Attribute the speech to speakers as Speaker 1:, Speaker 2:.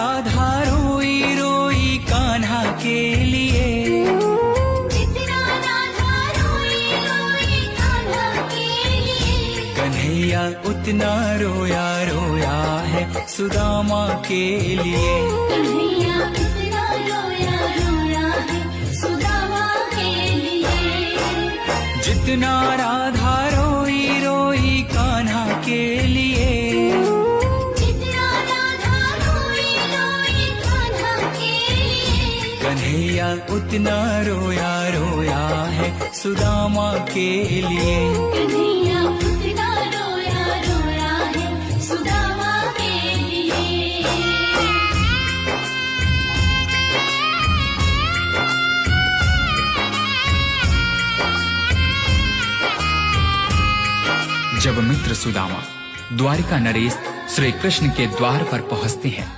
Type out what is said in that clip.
Speaker 1: राधा रोई रोई कान्हा के लिए,
Speaker 2: जितना राधा रोई रोई कान्हा के लिए,
Speaker 1: कन्हैया उतना रोया रोया है सुदामा के लिए।
Speaker 2: कन्हैया उतना रोया रोया है सुदामा के लिए,
Speaker 1: जितना राधा रोई रोई कान्हा के लिए,
Speaker 2: जितना राधा रोई रोई कान्हा के लिए,
Speaker 1: कन्हैया उतना रोया रोया है सुदामा के लिए।
Speaker 2: कन्हैया उतना रोया रोया है सुदामा के लिए।
Speaker 3: जब मित्र सुदामा द्वारिका नरेश श्री कृष्ण के द्वार पर पहुंचते हैं